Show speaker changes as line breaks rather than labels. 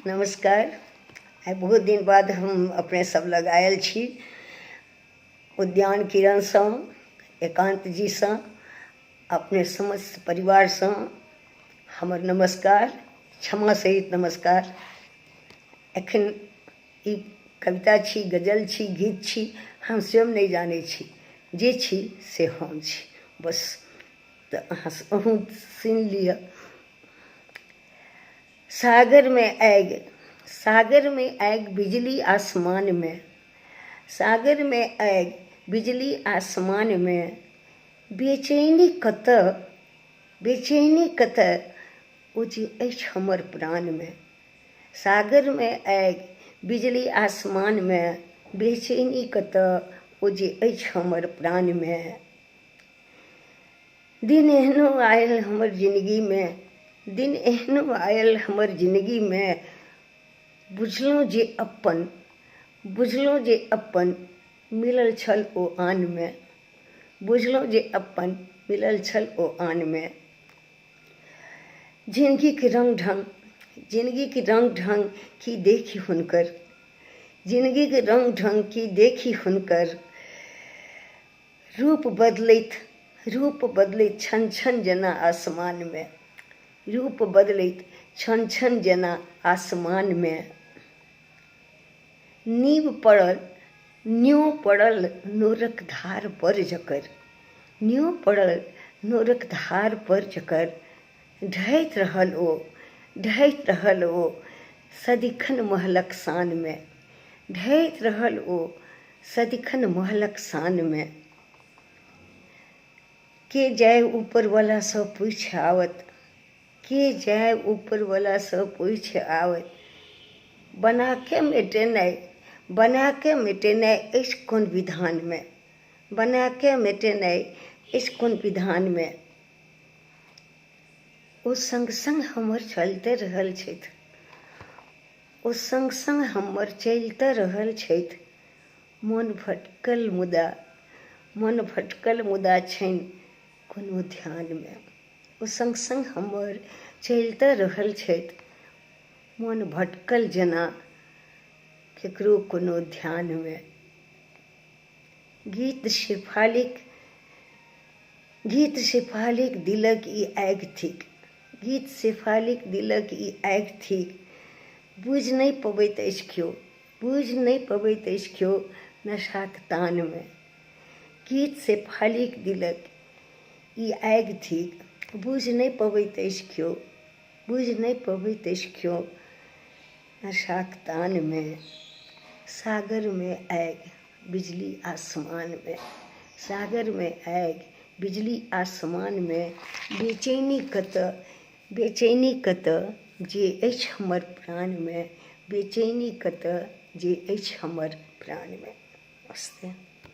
नमस्कार। आइ बहुत दिन बाद हम अपने सब लग आयल छी। उद्यान किरणसँ, एकांत जीसँ, अपने समस्त परिवारसँ हमर नमस्कार, क्षमा सहित नमस्कार। एखन ई कविता छी, गजल छी, गीत छी, हम स्वयं नहीं जानै छी, जे छी से हम छी, बस तऽ अहूँ सुनि लिअ। सागर में आग बिजली आसमान में, सागर में आग बिजली आसमान में, बेचैनी कतऽ ओ जे अछि हमर प्राण में। सागर में आग बिजली आसमान में, बेचैनी कतऽ ओ जे अछि हमर प्राण में। दिन एहनो आयल हमर जिंदगी में, दिन एहनो आयल हमर जिंदगी में, बुझलहुँ जे अपन मिलल छल ओ आन में, बुझलहुँ जे अपन मिलल छल ओ आन में। जिंदगी के रंग ढंग की देखी हुनकर, जिंदगी के रंग ढंग की देखी हुनकर, रूप बदलैत छन छन जेना आसमान में, रूप बदलैत छन छन जेना आसमान में। नींव पड़ल नोरक धार पर जकर, नींव पड़ल नोरक धार पर जकर, ढहैत रहल ओ सदिखन महलक शान में, ढहैत रहल ओ सदिखन महलक शान में। के जाय ऊपर वाला सँ पूछ आवत, के जाय ऊपर वाला सँ पूछ आवत, बना के मिटेनाइ अछि कोन विधान में, बना के मिटेनाइ अछि कोन विधान में। ओ संग संग हमर चलिते रहल छथि, ओ संग संग हमर चलिते रहल छथि, मन भटकल मुदा छनि कोनो ध्यान में। ओ संग संग हमर चलिते रहल छथि, मन भटकल जेना केकरो कोनो ध्यान में। गीत शेफालिक दिलक ई आगि थिक, गीत शेफालिक दिलक ई आगि थिक, बुझि नहि पबैत अछि केओ नशाक तान में। गीत शेफालिक दिलक ई आगि थिक, बुझि नहि पबैत अछि केओ नशाक तान में। सागर में आग बिजली आसमान में, सागर में आग बिजली आसमान में, बेचैनी कतऽ जे अछि हमर प्राण में, बेचैनी कतऽ जे अछि हमर प्राण में। नमस्ते।